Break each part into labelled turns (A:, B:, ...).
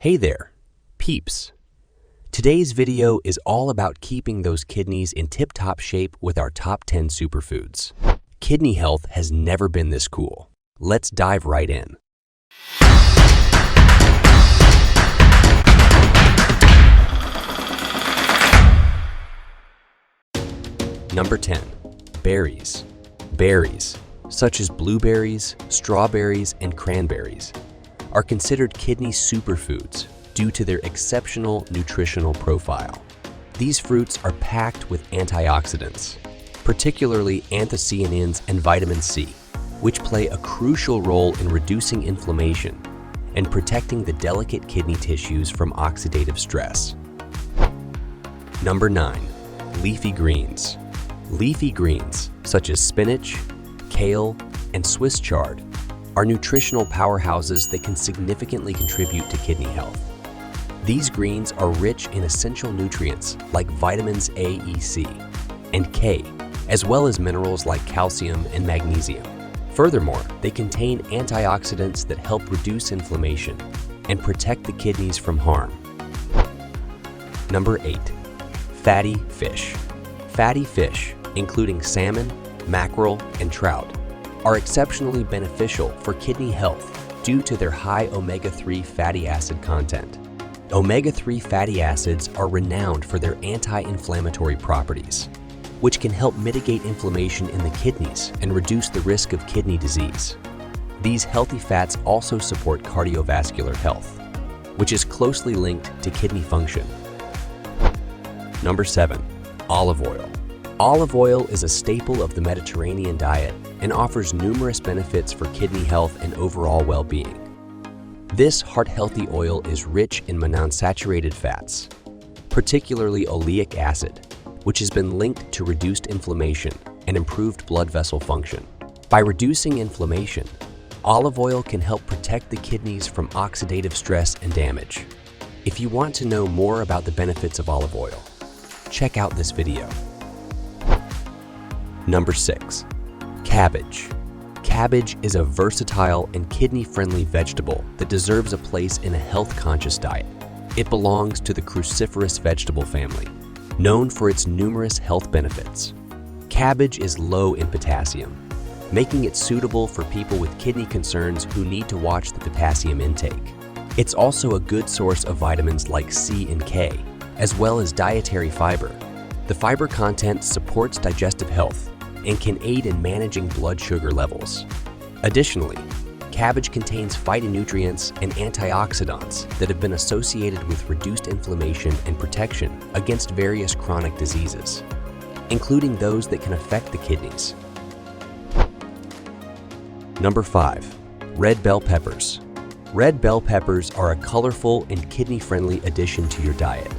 A: Hey there, peeps. Today's video is all about keeping those kidneys in tip-top shape with our top 10 superfoods. Kidney health has never been this cool. Let's dive right in. Number 10. Berries. Berries, such as blueberries, strawberries, and cranberries, are considered kidney superfoods due to their exceptional nutritional profile. These fruits are packed with antioxidants, particularly anthocyanins and vitamin C, which play a crucial role in reducing inflammation and protecting the delicate kidney tissues from oxidative stress. Number 9. Leafy greens. Leafy greens, such as spinach, kale, and Swiss chard, are nutritional powerhouses that can significantly contribute to kidney health. These greens are rich in essential nutrients like vitamins A, E, C, and K, as well as minerals like calcium and magnesium. Furthermore, they contain antioxidants that help reduce inflammation and protect the kidneys from harm. Number 8. Fatty fish. Fatty fish, including salmon, mackerel, and trout, are exceptionally beneficial for kidney health due to their high omega-3 fatty acid content. Omega-3 fatty acids are renowned for their anti-inflammatory properties, which can help mitigate inflammation in the kidneys and reduce the risk of kidney disease. These healthy fats also support cardiovascular health, which is closely linked to kidney function. Number 7. Olive oil. Olive oil is a staple of the Mediterranean diet and offers numerous benefits for kidney health and overall well-being. This heart-healthy oil is rich in monounsaturated fats, particularly oleic acid, which has been linked to reduced inflammation and improved blood vessel function. By reducing inflammation, olive oil can help protect the kidneys from oxidative stress and damage. If you want to know more about the benefits of olive oil, check out this video. Number 6. Cabbage. Cabbage is a versatile and kidney-friendly vegetable that deserves a place in a health-conscious diet. It belongs to the cruciferous vegetable family, known for its numerous health benefits. Cabbage is low in potassium, making it suitable for people with kidney concerns who need to watch the potassium intake. It's also a good source of vitamins like C and K, as well as dietary fiber. The fiber content supports digestive health and can aid in managing blood sugar levels. Additionally, cabbage contains phytonutrients and antioxidants that have been associated with reduced inflammation and protection against various chronic diseases, including those that can affect the kidneys. Number 5. Red bell peppers. Red bell peppers are a colorful and kidney-friendly addition to your diet.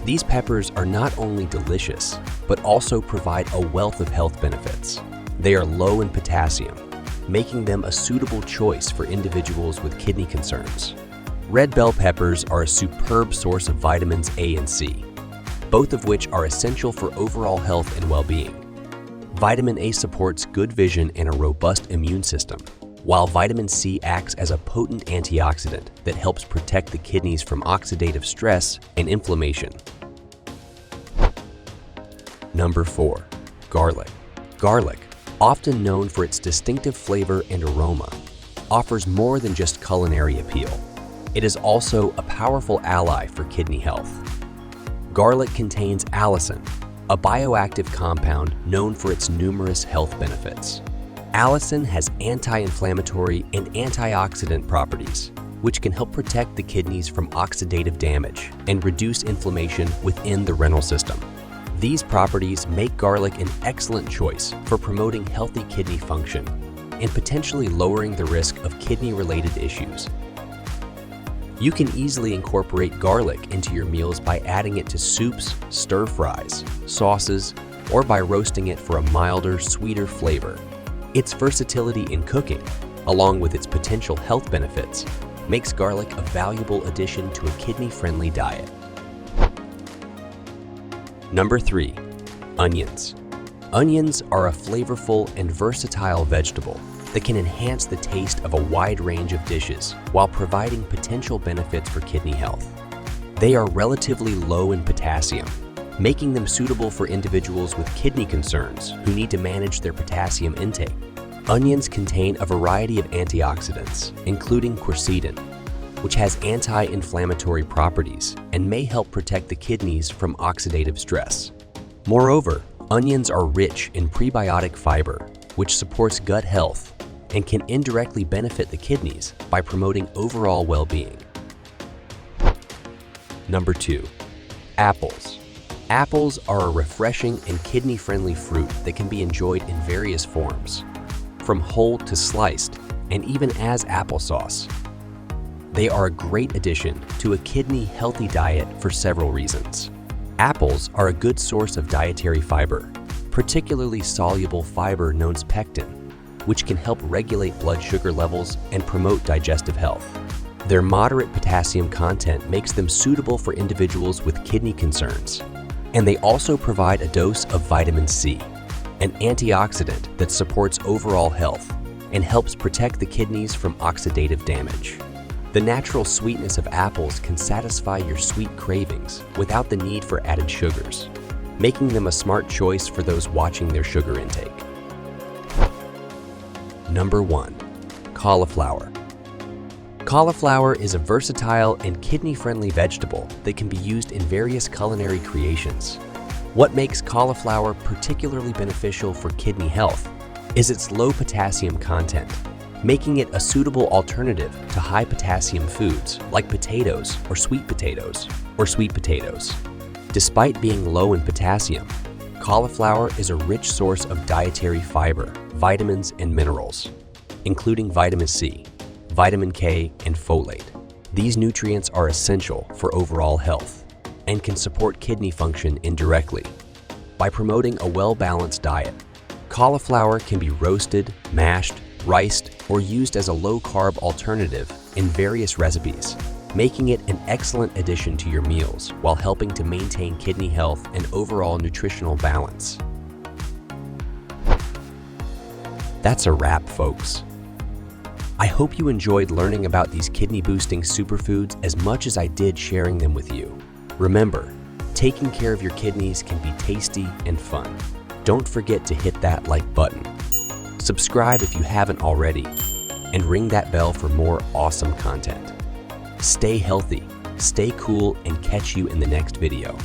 A: These peppers are not only delicious, but also provide a wealth of health benefits. They are low in potassium, making them a suitable choice for individuals with kidney concerns. Red bell peppers are a superb source of vitamins A and C, both of which are essential for overall health and well-being. Vitamin A supports good vision and a robust immune system, while vitamin C acts as a potent antioxidant that helps protect the kidneys from oxidative stress and inflammation. Number 4. Garlic. Garlic, often known for its distinctive flavor and aroma, offers more than just culinary appeal. It is also a powerful ally for kidney health. Garlic contains allicin, a bioactive compound known for its numerous health benefits. Allicin has anti-inflammatory and antioxidant properties, which can help protect the kidneys from oxidative damage and reduce inflammation within the renal system. These properties make garlic an excellent choice for promoting healthy kidney function and potentially lowering the risk of kidney-related issues. You can easily incorporate garlic into your meals by adding it to soups, stir-fries, sauces, or by roasting it for a milder, sweeter flavor. Its versatility in cooking, along with its potential health benefits, makes garlic a valuable addition to a kidney-friendly diet. Number 3. Onions. Onions are a flavorful and versatile vegetable that that can enhance the taste of a wide range of dishes while providing potential benefits for kidney health. They are relatively low in potassium, making them suitable for individuals with kidney concerns who need to manage their potassium intake. Onions contain a variety of antioxidants, including quercetin, which has anti-inflammatory properties and may help protect the kidneys from oxidative stress. Moreover, onions are rich in prebiotic fiber, which supports gut health and can indirectly benefit the kidneys by promoting overall well-being. Number 2. Apples. Apples are a refreshing and kidney-friendly fruit that can be enjoyed in various forms, from whole to sliced, and even as applesauce. They are a great addition to a kidney-healthy diet for several reasons. Apples are a good source of dietary fiber, particularly soluble fiber known as pectin, which can help regulate blood sugar levels and promote digestive health. Their moderate potassium content makes them suitable for individuals with kidney concerns, and they also provide a dose of vitamin C, an antioxidant that supports overall health and helps protect the kidneys from oxidative damage. The natural sweetness of apples can satisfy your sweet cravings without the need for added sugars, making them a smart choice for those watching their sugar intake. Number 1. Cauliflower. Cauliflower is a versatile and kidney-friendly vegetable that can be used in various culinary creations. What makes cauliflower particularly beneficial for kidney health is its low potassium content, making it a suitable alternative to high potassium foods like potatoes or sweet potatoes. Despite being low in potassium, cauliflower is a rich source of dietary fiber, vitamins, and minerals, including vitamin C, vitamin K, and folate. These nutrients are essential for overall health and can support kidney function indirectly. By promoting a well-balanced diet, cauliflower can be roasted, mashed, riced, or used as a low-carb alternative in various recipes, making it an excellent addition to your meals while helping to maintain kidney health and overall nutritional balance. That's a wrap, folks. I hope you enjoyed learning about these kidney-boosting superfoods as much as I did sharing them with you. Remember, taking care of your kidneys can be tasty and fun. Don't forget to hit that like button. Subscribe if you haven't already, and ring that bell for more awesome content. Stay healthy, stay cool, and catch you in the next video.